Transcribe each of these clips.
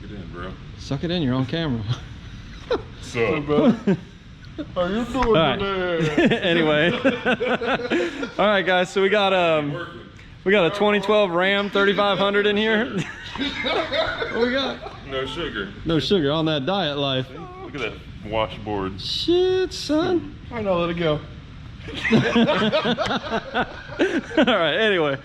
it in, bro. Suck it in, you're on camera. So, bro. How you doing today? Anyway. All right, guys, so we got a 2012 Ram 3500 in here. What we got? No sugar. No sugar on that diet life. Look at that washboard. Shit, son. I know, let it go. All right, anyway.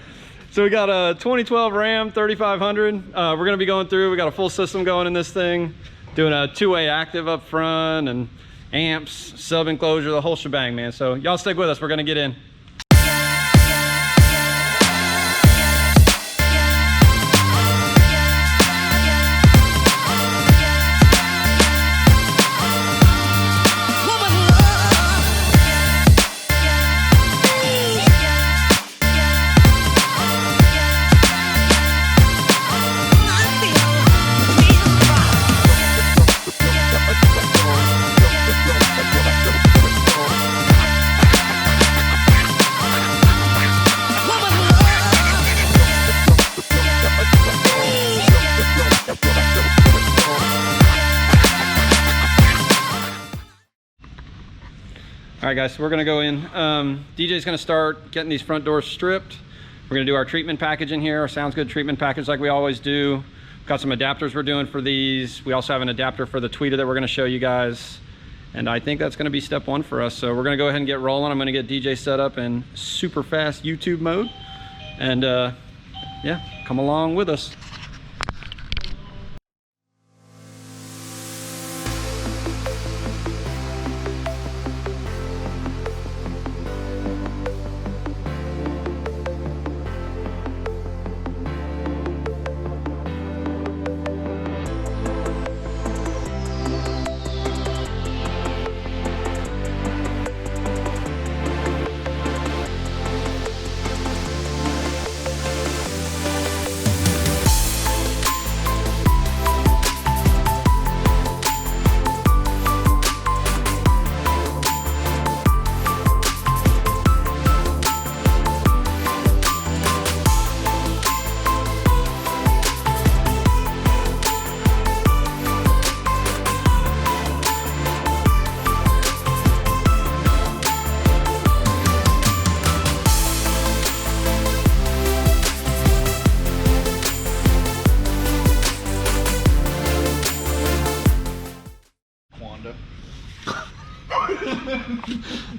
So we got a 2012 Ram 3500. We're gonna be going through, we got a full system going in this thing, doing a two-way active up front and amps, sub enclosure, the whole shebang, man. So y'all stick with us, we're gonna get in. All right, guys, so we're gonna go in. DJ's gonna start getting these front doors stripped. We're gonna do our treatment package in here, our Sounds Good treatment package like we always do. Got some adapters we're doing for these. We also have an adapter for the tweeter that we're gonna show you guys. And I think that's gonna be step one for us. So we're gonna go ahead and get rolling. I'm gonna get DJ set up in super fast YouTube mode. And yeah, come along with us.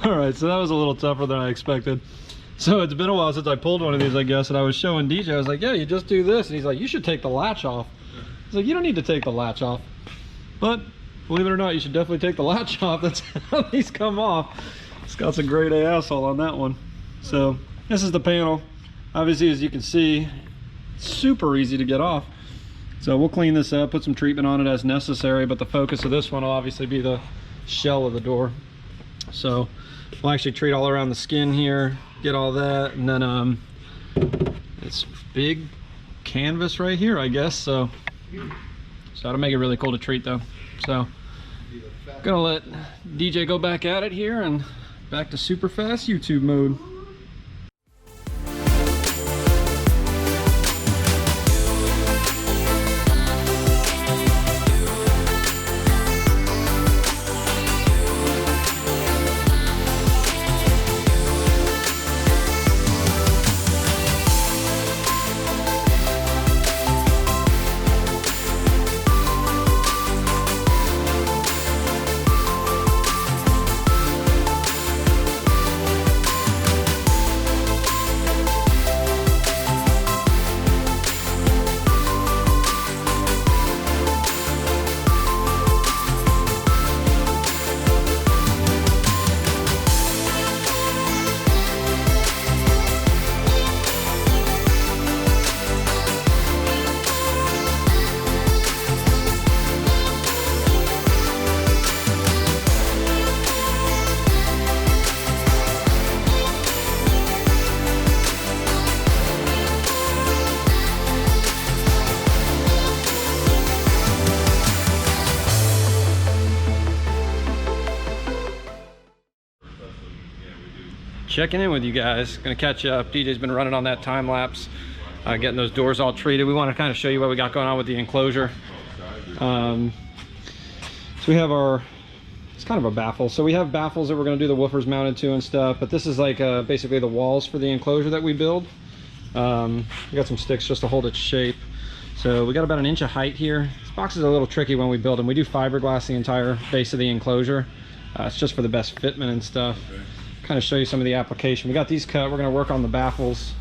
All right, so that was a little tougher than I expected. So it's been a while since I pulled one of these, I guess, and I was showing DJ, I was like, yeah, you just do this. And he's like, you should take the latch off. He's like, you don't need to take the latch off. But believe it or not, you should definitely take the latch off. That's how these come off. It's got some grade A asshole on that one. So this is the panel. Obviously, as you can see, super easy to get off. So we'll clean this up, put some treatment on it as necessary, but the focus of this one will obviously be the shell of the door. So we'll actually treat all around the skin here, get all that, and then it's big canvas right here, I guess. So that'll make it really cool to treat though. So gonna let DJ go back at it here and back to super fast YouTube mode. Checking in with you guys, gonna catch you up. DJ's been running on that time lapse, getting those doors all treated. We want to kind of show you what we got going on with the enclosure. So we have our, it's kind of a baffle. So we have baffles that we're going to do the woofers mounted to and stuff, but this is like basically the walls for the enclosure that we build. We got some sticks just to hold its shape. So we got about 1 inch of height here. This box is a little tricky when we build them. We do fiberglass the entire base of the enclosure. It's just for the best fitment and stuff. Kind of show you some of the application. We got these cut. We're going to work on the baffles.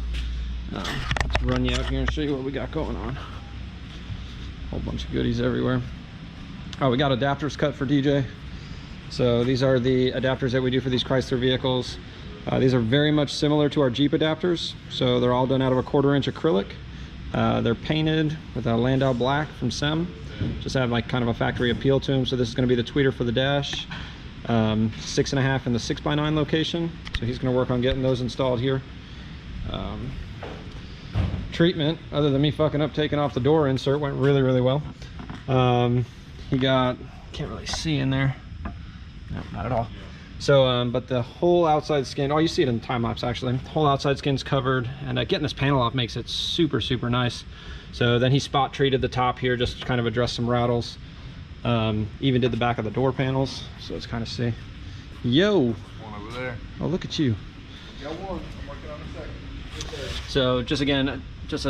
Let's run you out here and show you what we got going on. Whole bunch of goodies everywhere. Oh, we got adapters cut for DJ. So these are the adapters that we do for these Chrysler vehicles. These are very much similar to our Jeep adapters. So they're all done out of a 1/4 inch acrylic. They're painted with a Landau black from SEM. Just have like kind of a factory appeal to them. So this is going to be the tweeter for the dash. 6.5 in the 6x9 location. So he's going to work on getting those installed here. Treatment, other than me fucking up taking off the door insert, went really, really well. He got, can't really see in there. No, not at all. So, but the whole outside skin, oh, you see it in time lapse actually. The whole outside skin's covered, and getting this panel off makes it super, super nice. So then he spot treated the top here just to kind of address some rattles. Even did the back of the door panels, so it's kind of see. Yo! One over there. Oh, look at you. Got one. I'm working on a second. So just again, just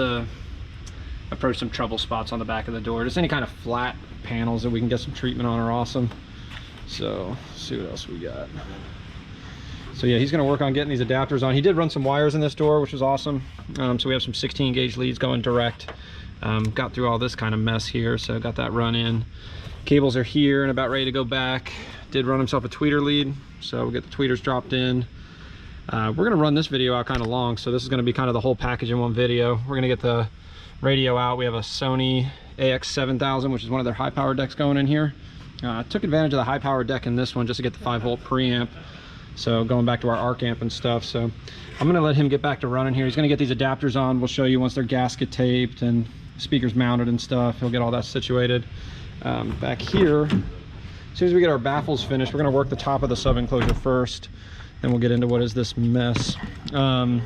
approach some trouble spots on the back of the door. Just any kind of flat panels that we can get some treatment on are awesome. So let's see what else we got. So yeah, he's going to work on getting these adapters on. He did run some wires in this door, which was awesome. So we have some 16 gauge leads going direct. Got through all this kind of mess here, so got that run in. Cables are here and about ready to go back. Did run himself a tweeter lead, so we'll get the tweeters dropped in. We're going to run this video out kind of long, so this is going to be kind of the whole package in one video. We're going to get the radio out. We have a Sony AX7000, which is one of their high power decks going in here. Took advantage of the high power deck in this one just to get the 5-volt preamp. So going back to our arc amp and stuff. So I'm going to let him get back to running here. He's going to get these adapters on. We'll show you once they're gasket taped and speakers mounted and stuff. He'll get all that situated. Back here, as soon as we get our baffles finished, we're going to work the top of the sub enclosure first. Then we'll get into what is this mess. So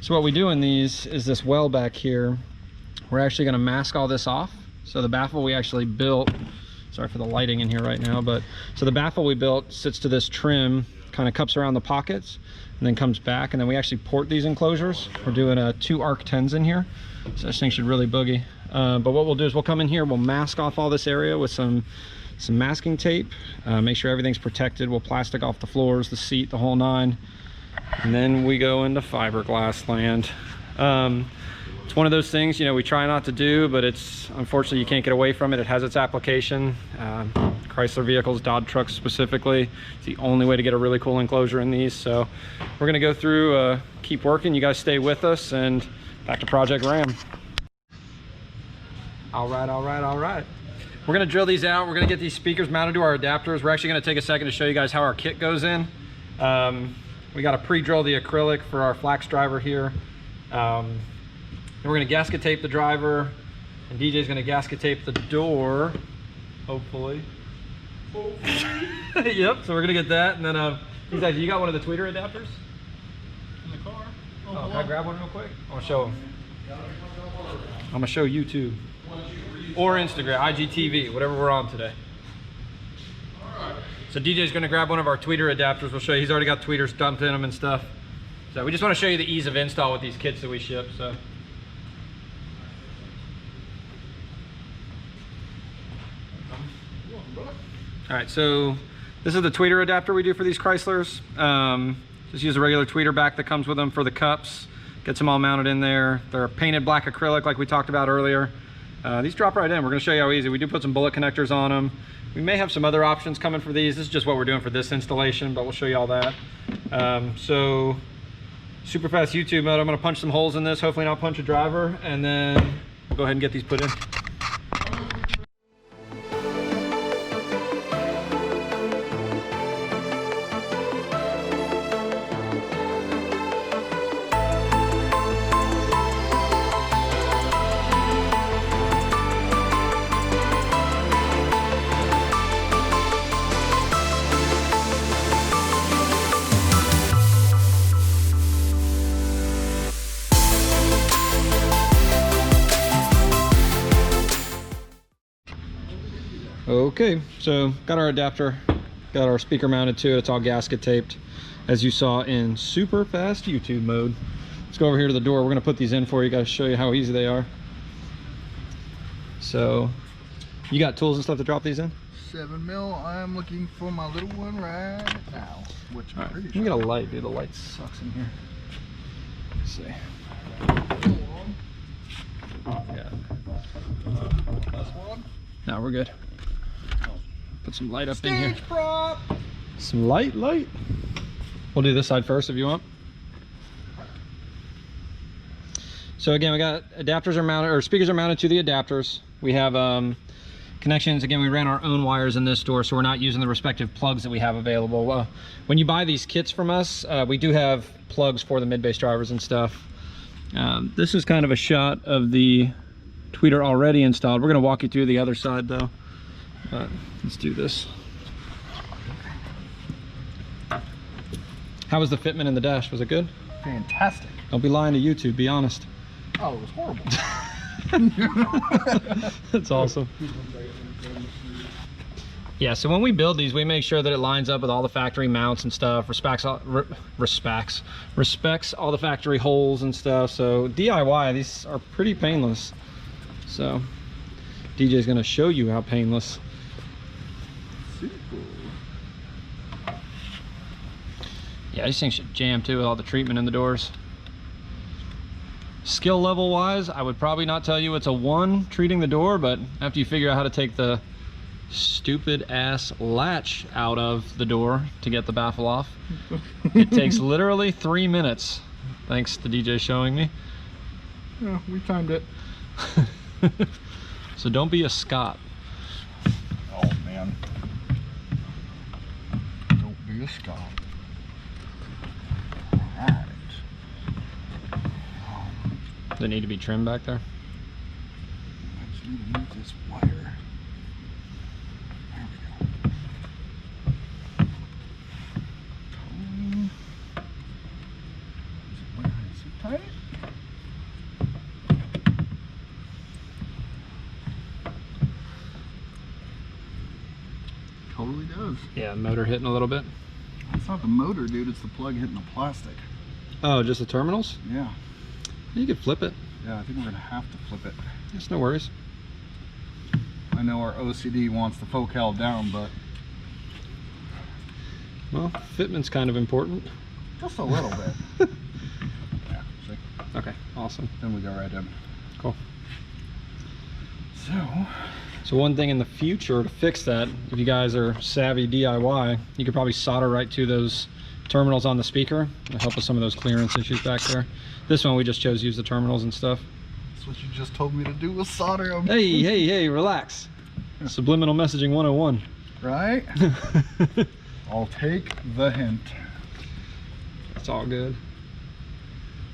what we do in these is this well back here. We're actually going to mask all this off. So the baffle we actually built, sorry for the lighting in here right now, but so the baffle we built sits to this trim, kind of cups around the pockets and then comes back, and then we actually port these enclosures. We're doing 2 arc 10s in here, so this thing should really boogie. But what we'll do is we'll come in here, we'll mask off all this area with some masking tape, make sure everything's protected. We'll plastic off the floors, the seat, the whole 9, and then we go into fiberglass land. It's one of those things, you know, we try not to do, but it's unfortunately you can't get away from it. It has its application. Chrysler vehicles, Dodge trucks specifically, it's the only way to get a really cool enclosure in these. So we're gonna go through, keep working. You guys stay with us, and back to Project Ram. All right, all right, all right. We're gonna drill these out. We're gonna get these speakers mounted to our adapters. We're actually gonna take a second to show you guys how our kit goes in. We gotta pre-drill the acrylic for our Flax driver here. Then we're gonna gasket tape the driver, and DJ's gonna gasket tape the door, hopefully. Yep, so we're gonna get that, and then he's like, you got one of the tweeter adapters? In the car. Oh, can I grab one real quick? I wanna show him. I'm gonna show YouTube. Or Instagram, IGTV, whatever we're on today. So DJ's gonna grab one of our tweeter adapters. We'll show you, he's already got tweeters dumped in them and stuff. So we just wanna show you the ease of install with these kits that we ship, so. All right, so this is the tweeter adapter we do for these Chryslers. Just use a regular tweeter back that comes with them for the cups. Gets them all mounted in there. They're painted black acrylic like we talked about earlier. These drop right in. We're gonna show you how easy. We do put some bullet connectors on them. We may have some other options coming for these. This is just what we're doing for this installation, but we'll show you all that. So super fast YouTube mode. I'm gonna punch some holes in this, hopefully not punch a driver, and then we'll go ahead and get these put in. Okay, so got our adapter, got our speaker mounted to it. It's all gasket taped, as you saw in super fast YouTube mode. Let's go over here to the door. We're gonna put these in for you guys, show you how easy they are. So, you got tools and stuff to drop these in? 7 mil. I'm looking for my little one right now. Which I'm pretty Let sure. me get a light, dude. The light sucks in here. Let's see. Yeah. This one. No, we're good. Put some light up in here. Stage prop. Some light. We'll do this side first if you want. So again, we got adapters are mounted, or speakers are mounted to the adapters. We have connections. Again, we ran our own wires in this door, so we're not using the respective plugs that we have available. When you buy these kits from us, we do have plugs for the mid-bass drivers and stuff. This is kind of a shot of the tweeter already installed. We're going to walk you through the other side though. But let's do this. How was the fitment in the dash? Was it good? Fantastic. Don't be lying to YouTube, be honest. Oh, it was horrible. That's awesome. Yeah, so when we build these, we make sure that it lines up with all the factory mounts and stuff, respects all the factory holes and stuff. So DIY, these are pretty painless. So DJ's gonna show you how painless. Super cool. Yeah, these things should jam too with all the treatment in the doors. Skill level wise, I would probably not tell you it's a 1 treating the door, but after you figure out how to take the stupid ass latch out of the door to get the baffle off, it takes literally 3 minutes, thanks to DJ showing me. Yeah, we timed it. So don't be a Scot. Oh man. Don't be a Scot. Alright. They need to be trimmed back there. I just need to move this wire. There we go. Is it tight? Totally does. Yeah, motor hitting a little bit. It's not the motor, dude. It's the plug hitting the plastic. Oh, just the terminals? Yeah. You could flip it. Yeah, I think we're gonna have to flip it. It's no worries. I know our OCD wants the focal down, but Well, fitment's kind of important. just a little bit. Yeah, see? Okay, awesome. Then we go right in. Cool. So, So one thing in the future to fix that, if you guys are savvy DIY, you could probably solder right to those terminals on the speaker. It'll help with some of those clearance issues back there. This one we just chose to use the terminals and stuff. that's what you just told me to do was solder them. Hey, relax. Subliminal messaging 101. Right? I'll take the hint. It's all good.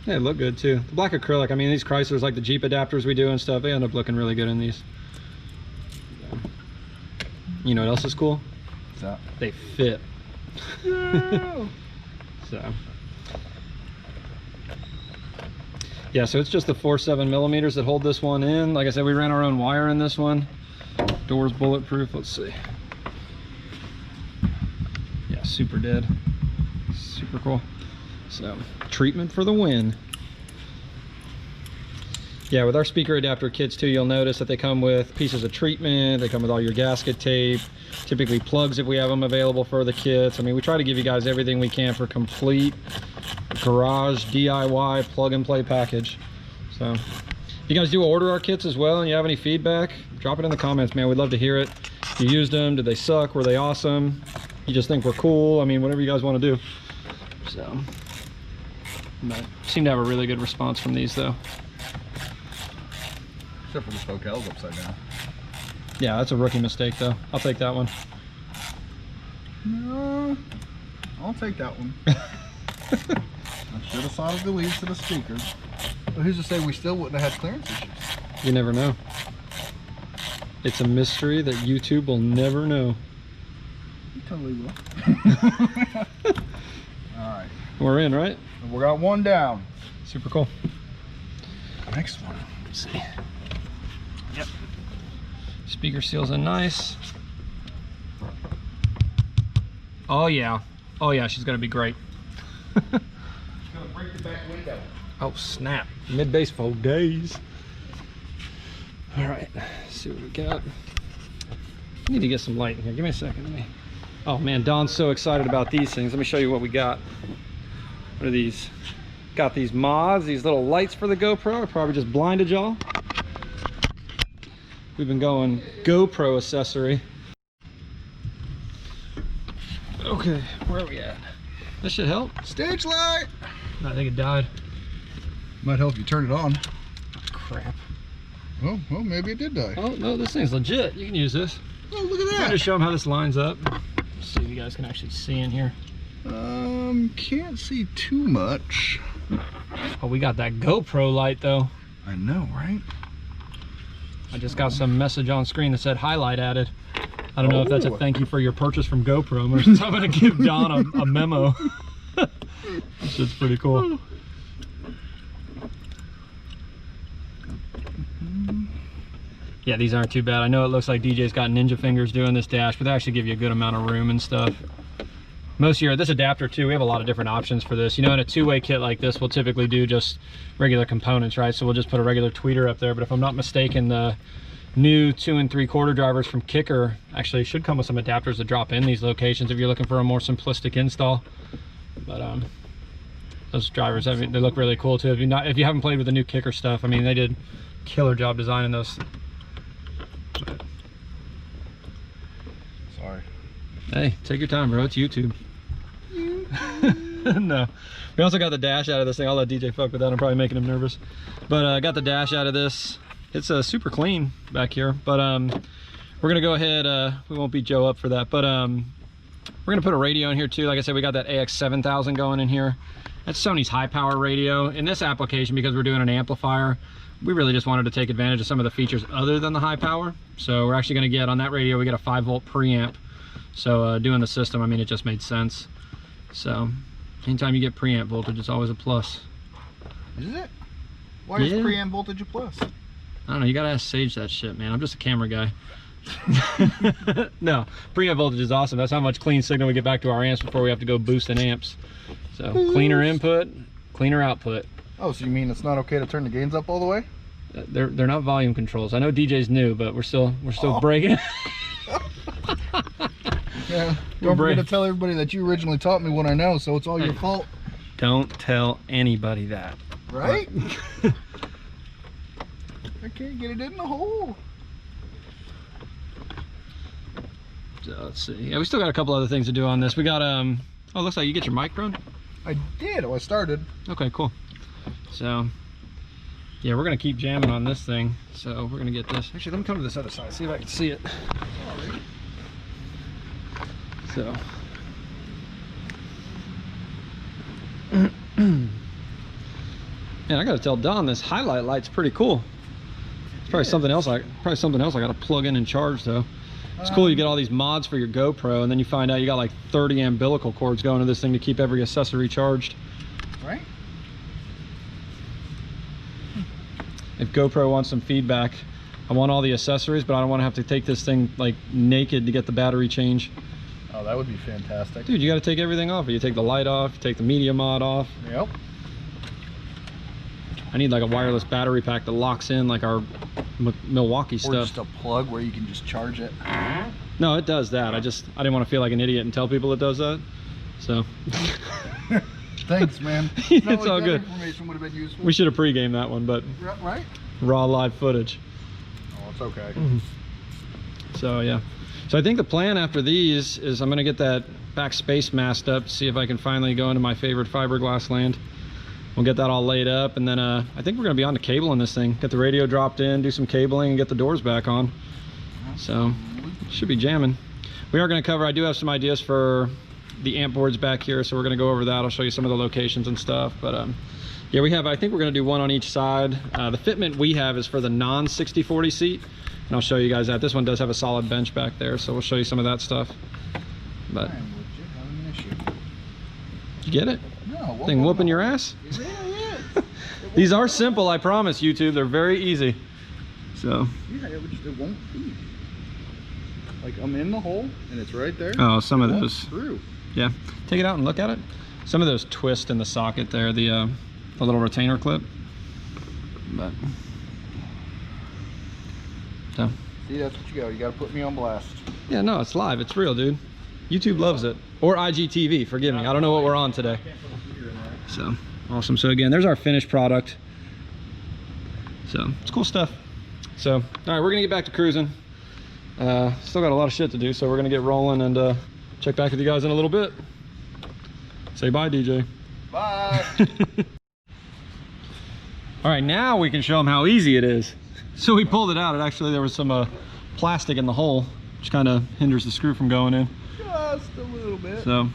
They look good too. The black acrylic, I mean, these Chryslers, like the Jeep adapters we do and stuff, they end up looking really good in these. You know what else is cool? What's that? They fit. Yeah. So yeah, so it's just the 4.7 millimeters that hold this one in. Like I said, we ran our own wire in this one. Door's bulletproof. Let's see. Yeah, super dead. Super cool. So treatment for the win. Yeah, with our speaker adapter kits too, you'll notice that they come with pieces of treatment. They come with all your gasket tape, typically plugs if we have them available for the kits. I mean, we try to give you guys everything we can for complete garage DIY plug and play package. So if you guys do order our kits as well and you have any feedback, drop it in the comments, man. We'd love to hear it. If you used them, did they suck? Were they awesome? You just think we're cool? I mean, whatever you guys want to do. So, but seem to have a really good response from these though. Except for the focal's upside down. Yeah, that's a rookie mistake though. I'll take that one. No, I'll take that one. I should have soldered the leads to the speakers. But who's to say we still wouldn't have had clearance issues? You never know. It's a mystery that YouTube will never know. You totally will. Alright. We're in, right? We got one down. Super cool. Next one. Let's see. Yep. Speaker seals in nice. Oh yeah. Oh yeah, she's gonna be great. She's gonna break the back window. Oh snap. Mid-base for days. All right, let's see what we got. I need to get some light in here. Give me a second. Oh man, Don's so excited about these things. Let me show you what we got. What are these? Got these mods, these little lights for the GoPro. I probably just blinded y'all. We've been going GoPro accessory. Okay, where are we at? This should help. Stage light! I think it died. Might help you turn it on. Crap. Oh, well, maybe it did die. Oh, no, this thing's legit. You can use this. Oh, look at I'm that! just show them how this lines up. Let's see if you guys can actually see in here. Can't see too much. Oh, we got that GoPro light though. I know, right? I just got some message on screen that said highlight added. I don't know if that's a thank you for your purchase from GoPro. I'm gonna give Don a memo. This shit's pretty cool. Yeah, these aren't too bad. I know it looks like DJ's got ninja fingers doing this dash, but they actually give you a good amount of room and stuff. Most of this adapter too, we have a lot of different options for this. You know, in a two-way kit like this, we'll typically do just regular components, right? So we'll just put a regular tweeter up there. But if I'm not mistaken, the new 2 3/4 drivers from Kicker actually should come with some adapters to drop in these locations if you're looking for a more simplistic install. But those drivers, I mean, they look really cool too. If you haven't played with the new Kicker stuff, I mean, they did killer job designing those. But, sorry. hey, take your time, bro. It's YouTube. No, we also got the dash out of this thing. I'll let DJ fuck with that. I'm probably making him nervous, but I got the dash out of this. It's super clean back here, but we're gonna go ahead. We won't beat Joe up for that, but we're gonna put a radio in here too. Like I said, we got that AX7000 going in here. That's Sony's high power radio. In this application, because we're doing an amplifier, we really just wanted to take advantage of some of the features other than the high power. So we're actually gonna get on that radio, we get a 5-volt preamp. So doing the system, I mean, it just made sense. So anytime you get preamp voltage, it's always a plus. Is it? Why is preamp voltage a plus? I don't know, you gotta ask Sage that shit, man. I'm just a camera guy. No, preamp voltage is awesome. That's how much clean signal we get back to our amps before we have to go boosting amps. So cleaner input, cleaner output. Oh, so you mean it's not okay to turn the gains up all the way? They're not volume controls. I know DJ's new, but we're still breaking. Yeah, don't forget to tell everybody that you originally taught me what I know, so it's all your fault. Don't tell anybody that. Right? I can't get it in the hole. So let's see. Yeah, we still got a couple other things to do on this. We got oh, looks like you get your mic run. I did. Oh, I started. Okay, cool. So yeah, we're gonna keep jamming on this thing. So we're gonna get this. Actually, let me come to this other side, see if I can see it. So man, I gotta tell Don this highlight light's pretty cool. It's probably something else. I gotta plug in and charge though. It's cool. You get all these mods for your GoPro, and then you find out you got like 30 umbilical cords going to this thing to keep every accessory charged. Right. If GoPro wants some feedback, I want all the accessories, but I don't want to have to take this thing like naked to get the battery change. Oh, that would be fantastic. Dude, you got to take everything off. You take the light off, you take the media mod off. Yep. I need like a wireless battery pack that locks in like our Milwaukee stuff. Or just a plug where you can just charge it. No, it does that. I didn't want to feel like an idiot and tell people it does that. So. Thanks, man. It's all good. Information would have been useful. We should have pre-gamed that one, but right? Raw live footage. Oh, it's okay. So yeah. So I think the plan after these is I'm gonna get that back space masked up to see if I can finally go into my favorite fiberglass land. We'll get that all laid up, and then I think we're gonna be on the cable in this thing. Get the radio dropped in, do some cabling, and get the doors back on. So should be jamming. We are gonna cover, I do have some ideas for the amp boards back here, so we're gonna go over that. I'll show you some of the locations and stuff, but yeah, I think we're gonna do one on each side. The fitment we have is for the non 60/40 seat, and I'll show you guys that. This one does have a solid bench back there, so we'll show you some of that stuff. But I'm legit having an issue. did you get it? No. Thing whooping your ass? It really is. These are simple, I promise, YouTube. They're very easy. So. Yeah, it won't be. Like, I'm in the hole, and it's right there. Oh, some of those. Through. Yeah, take it out and look at it. Some of those twist in the socket there, the little retainer clip. But so. See, that's what you got. You got to put me on blast. Yeah, no, it's live. It's real, dude. YouTube loves it. Or IGTV, forgive me. I don't know what we're on today. So, awesome. So again, there's our finished product. So, it's cool stuff. So, all right, we're gonna get back to cruising. Still got a lot of shit to do, so we're gonna get rolling and check back with you guys in a little bit. Say bye, DJ. Bye. All right, now we can show them how easy it is. So we pulled it out. It actually, there was some plastic in the hole, which kind of hinders the screw from going in. Just a little bit. So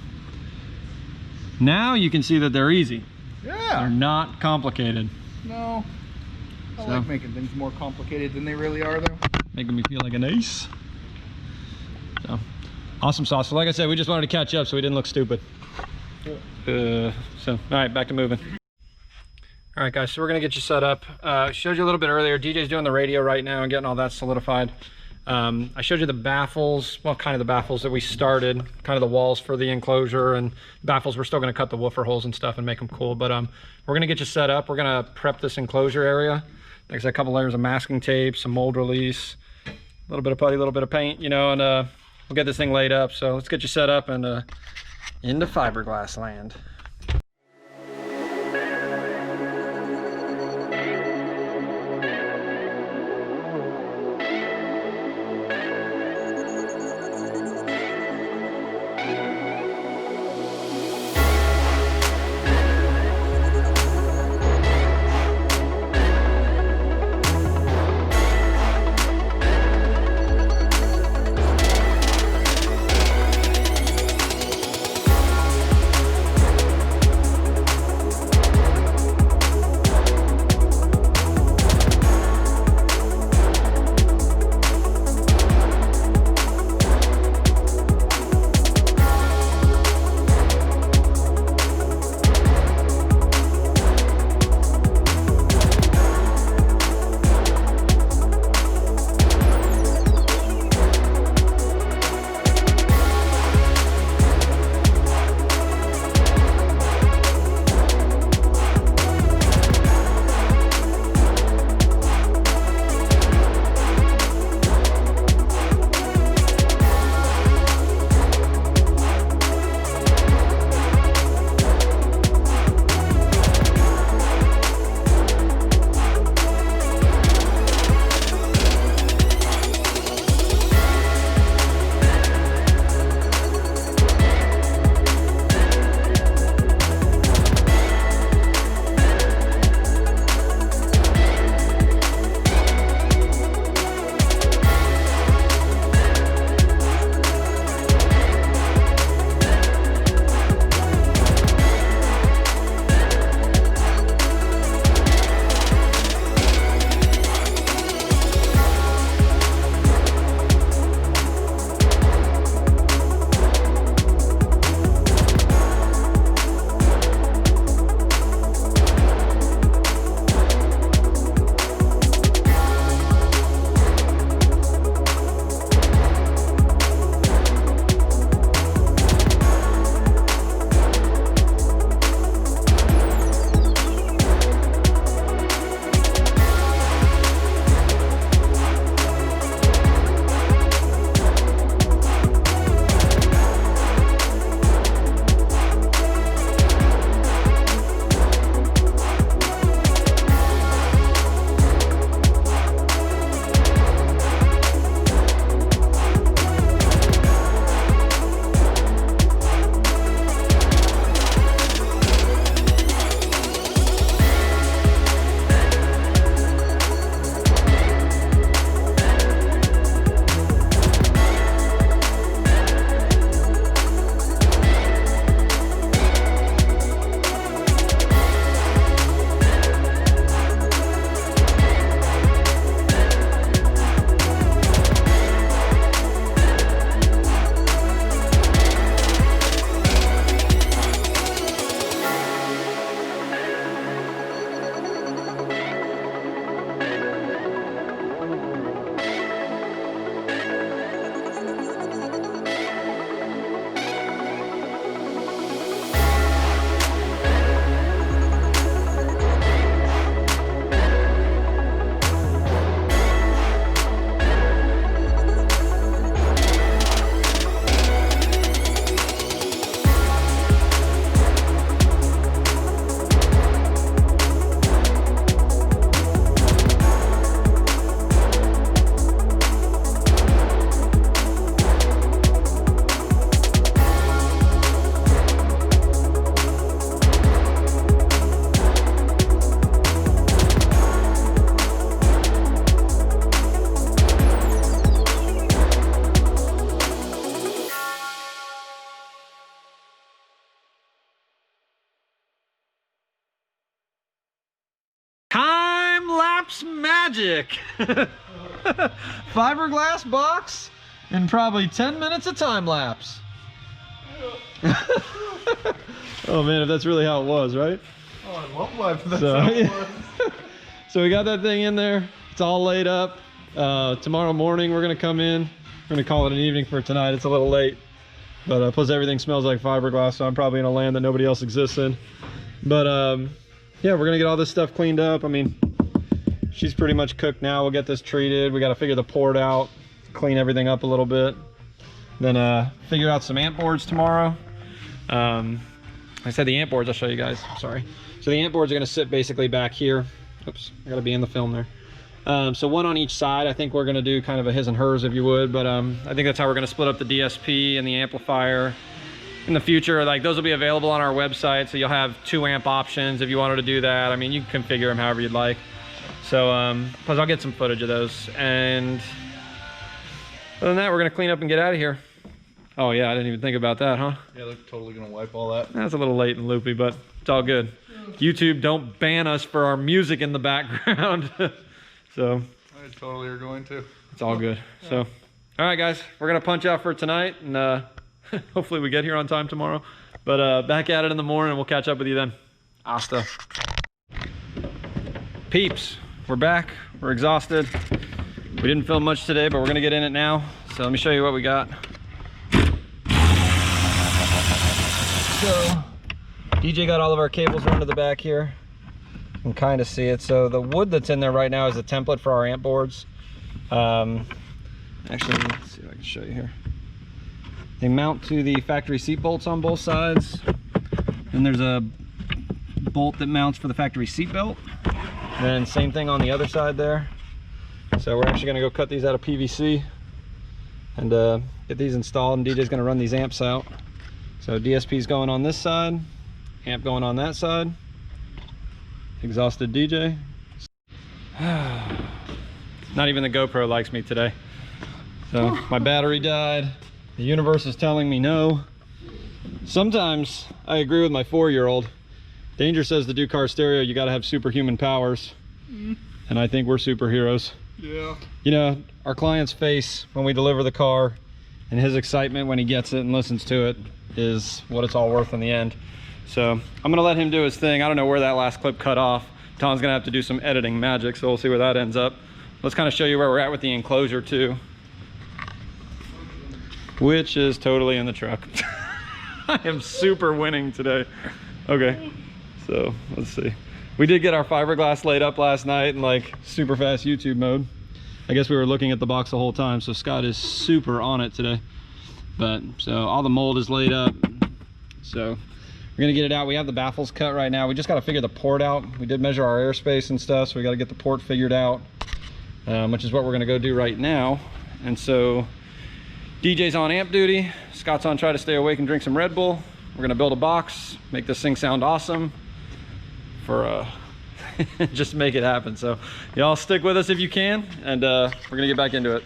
now you can see that they're easy. Yeah. They're not complicated. No. I like making things more complicated than they really are, though. Making me feel like an ace. So awesome sauce. So like I said, we just wanted to catch up so we didn't look stupid. So all right, back to moving. All right, guys, so we're gonna get you set up. Showed you a little bit earlier. DJ's doing the radio right now and getting all that solidified. I showed you the baffles, well, kind of the baffles that we started, kind of the walls for the enclosure, and baffles. We're still gonna cut the woofer holes and stuff and make them cool, but we're gonna get you set up. We're gonna prep this enclosure area. Like I said, a couple layers of masking tape, some mold release, a little bit of putty, a little bit of paint, you know, and we'll get this thing laid up. So let's get you set up and into fiberglass land. Amps magic. Fiberglass box and probably 10 minutes of time lapse. Oh man, if that's really how it was, right? Oh, I love life. That's how it was. So we got that thing in there. It's all laid up. Tomorrow morning we're gonna come in. We're gonna call it an evening for tonight. It's a little late, but plus everything smells like fiberglass, so I'm probably in a land that nobody else exists in. But yeah, we're gonna get all this stuff cleaned up. I mean, she's pretty much cooked now. We'll get this treated. We got to figure the port out, clean everything up a little bit, then figure out some amp boards tomorrow. I said the amp boards, I'll show you guys. Sorry. So the amp boards are going to sit basically back here. Oops, I got to be in the film there. So one on each side. I think we're going to do kind of a his and hers, if you would, but I think that's how we're going to split up the DSP and the amplifier in the future. Like, those will be available on our website, so you'll have 2 amp options if you wanted to do that. I mean, you can configure them however you'd like. So plus I'll get some footage of those, and other than that, we're going to clean up and get out of here. Oh yeah, I didn't even think about that, huh? Yeah, they're totally gonna wipe all that. That's a little late and loopy, but it's all good. YouTube, don't ban us for our music in the background. So I totally are going to. It's all good. So, all right, guys, we're gonna punch out for tonight, and hopefully we get here on time tomorrow. But back at it in the morning, and we'll catch up with you then. Hasta. Peeps, we're back. We're exhausted. We didn't film much today, but we're gonna get in it now. So let me show you what we got. So DJ got all of our cables run to the back here. You can kind of see it. So the wood that's in there right now is a template for our amp boards. Actually, let's see if I can show you here. They mount to the factory seat bolts on both sides. And there's a bolt that mounts for the factory seat belt. And same thing on the other side there. So we're actually going to go cut these out of PVC and get these installed, and DJ's going to run these amps out. So DSP's going on this side, amp going on that side. Exhausted DJ. Not even the GoPro likes me today. So my battery died. The universe is telling me no. Sometimes I agree with my 4-year-old. Danger says to do car stereo, you got to have superhuman powers. And I think we're superheroes. Yeah. You know, our client's face when we deliver the car and his excitement when he gets it and listens to it is what it's all worth in the end. So I'm gonna let him do his thing. I don't know where that last clip cut off. Tom's gonna have to do some editing magic, so we'll see where that ends up. Let's kind of show you where we're at with the enclosure too, which is totally in the truck. I am super winning today. Okay, so let's see. We did get our fiberglass laid up last night in like super fast YouTube mode. I guess we were looking at the box the whole time, so Scott is super on it today. But so all the mold is laid up, so we're gonna get it out. We have the baffles cut right now. We just got to figure the port out. We did measure our airspace and stuff, so we got to get the port figured out, which is what we're gonna go do right now. And so DJ's on amp duty, Scott's on try to stay awake and drink some Red Bull. We're gonna build a box, make this thing sound awesome for just make it happen. So y'all stick with us if you can, and we're gonna get back into it.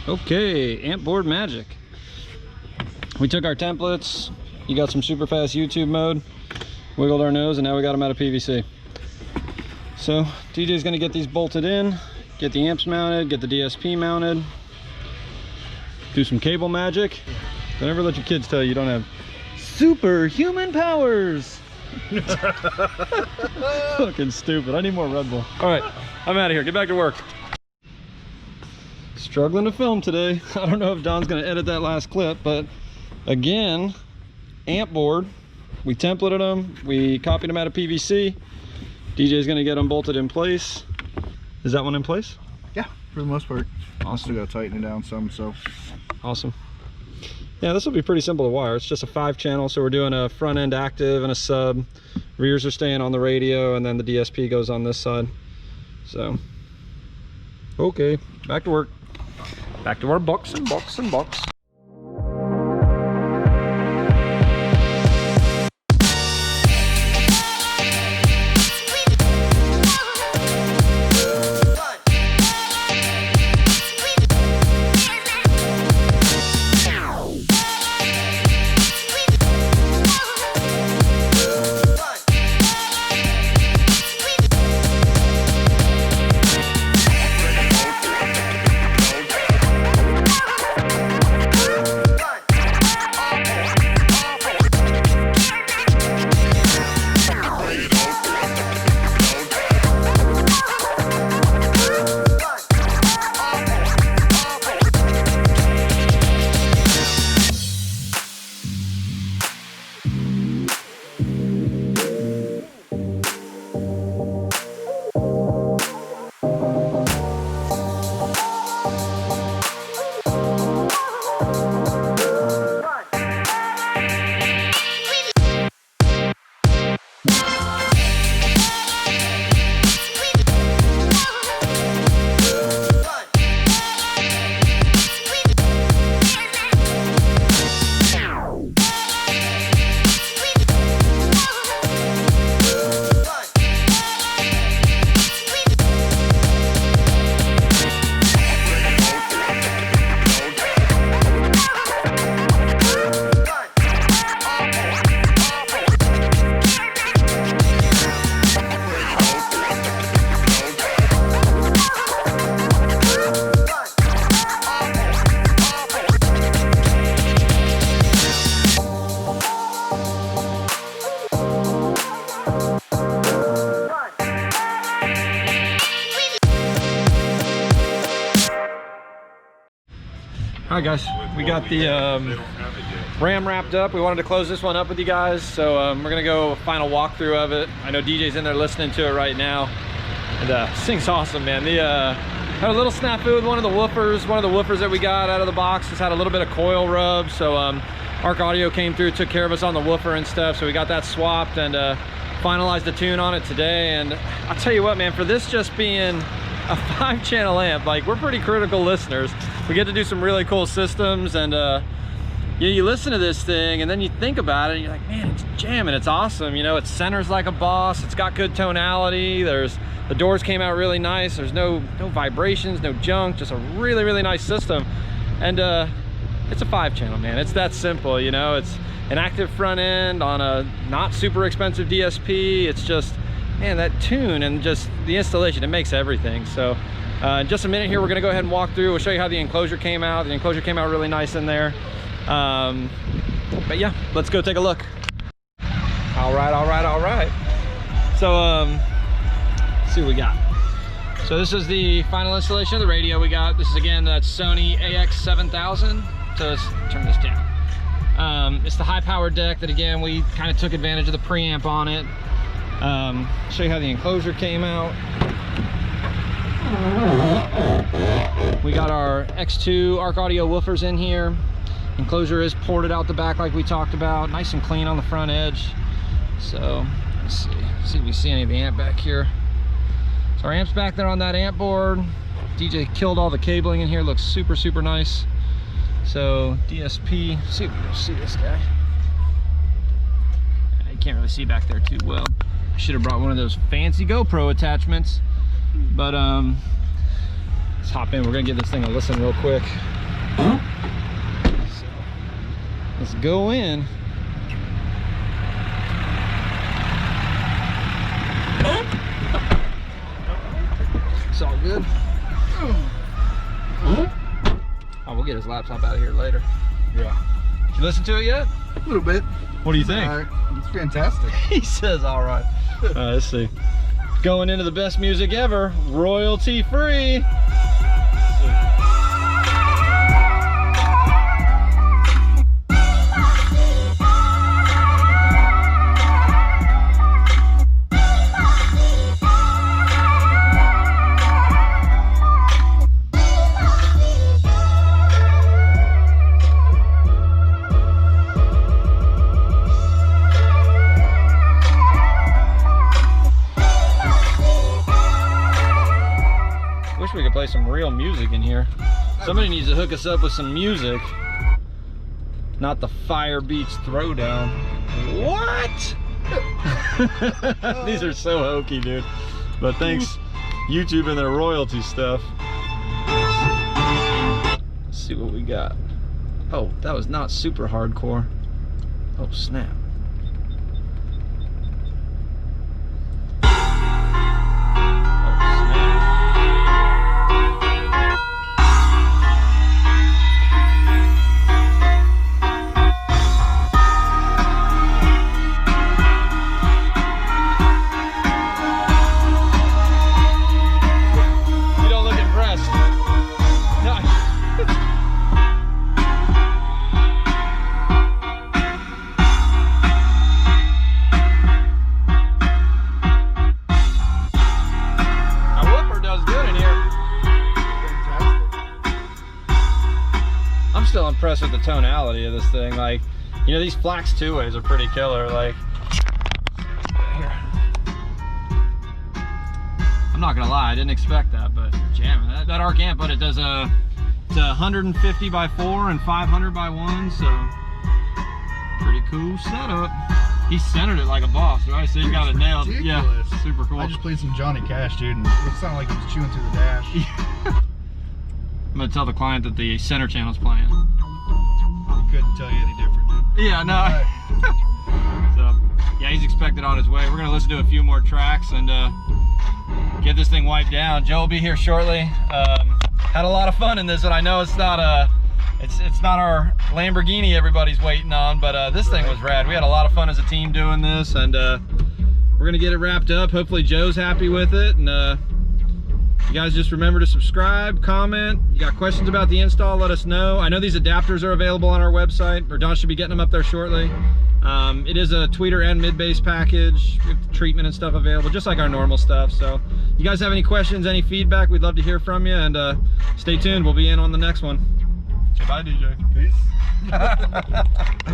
Okay, amp board magic. We took our templates, you got some super fast YouTube mode, wiggled our nose, and now we got them out of PVC. So DJ's gonna get these bolted in, get the amps mounted, get the DSP mounted, do some cable magic. Don't ever let your kids tell you you don't have superhuman powers. Fucking stupid. I need more Red Bull. All right, I'm out of here. Get back to work. Struggling to film today. I don't know if Don's gonna edit that last clip, but again, amp board We templated them, we copied them out of PVC. DJ's gonna get them bolted in place. Is that one in place? Yeah, for the most part. Awesome. I still gotta tighten it down some, so. Awesome. Yeah, this will be pretty simple to wire. It's just a 5-channel, so we're doing a front end active and a sub. Rears are staying on the radio, and then the DSP goes on this side. So, okay, back to work. Back to our box and box and box. All right, guys, we got the RAM wrapped up. We wanted to close this one up with you guys, so we're gonna go final walkthrough of it. I know DJ's in there listening to it right now, and this thing's awesome, man. The had a little snafu with one of the woofers that we got out of the box. Just had a little bit of coil rub, so Arc Audio came through, took care of us on the woofer and stuff, so we got that swapped and finalized the tune on it today. And I'll tell you what, man, for this just being a 5-channel amp, like, we're pretty critical listeners. We get to do some really cool systems, and you listen to this thing and then you think about it and you're like, man, it's jamming, it's awesome. You know, it centers like a boss, it's got good tonality, the doors came out really nice, there's no vibrations, no junk, just a really, really nice system. And it's a 5-channel, man. It's that simple, you know. It's an active front end on a not super expensive DSP. It's just, man, that tune and just the installation, it makes everything. So in just a minute here, we're gonna go ahead and walk through. We'll show you how the enclosure came out. The enclosure came out really nice in there. But yeah, let's go take a look. All right. So let's see what we got. So this is the final installation of the radio we got. This is, again, that Sony AX7000. So let's turn this down. It's the high-powered deck that, again, we kind of took advantage of the preamp on it. Show you how the enclosure came out. We got our X2 Arc Audio woofers in here. Enclosure is ported out the back like we talked about. Nice and clean on the front edge. So let's see if we see any of the amp back here. So our amp's back there on that amp board. DJ killed all the cabling in here. Looks super, super nice. So DSP, see if we can see this guy. You can't really see back there too well. I should have brought one of those fancy GoPro attachments, but let's hop in. We're gonna give this thing a listen real quick. So let's go in. It's all good. Oh, we'll get his laptop out of here later. Yeah. Did you listen to it yet? A little bit. What do you think? It's fantastic. He says all right. All right, let's see. Going into the best music ever, royalty free. wish we could play some real music in here. Somebody needs to hook us up with some music. Not the Fire Beats Throwdown. What? These are so hokey, dude. But thanks, YouTube and their royalty stuff. Let's see what we got. Oh, that was not super hardcore. Oh, snap. Impressed with the tonality of this thing. Like, you know, these Flax 2-ways are pretty killer. Like, here. I'm not gonna lie, I didn't expect that, but jamming. That arc amp, but it does it's 150 by 4 and 500 by 1, so pretty cool setup. He centered it like a boss, right? So you got it nailed. Ridiculous. Yeah, super cool. I just played some Johnny Cash, dude, and it sounded like he was chewing through the dash. I'm gonna tell the client that the center channel's playing. Couldn't tell you any different, dude. Yeah, no. So, yeah, he's expected on his way. We're gonna listen to a few more tracks and get this thing wiped down. Joe will be here shortly. Had a lot of fun in this, and I know it's not it's not our Lamborghini everybody's waiting on, but this thing was rad. We had a lot of fun as a team doing this, and we're gonna get it wrapped up. Hopefully Joe's happy with it, and you guys just remember to subscribe, comment. You got questions about the install, let us know. I know these adapters are available on our website, or Don should be getting them up there shortly. It is a tweeter and mid-bass package with treatment and stuff available, just like our normal stuff. So you guys have any questions, any feedback, we'd love to hear from you, and stay tuned. We'll be in on the next one. Say bye, DJ.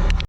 Peace.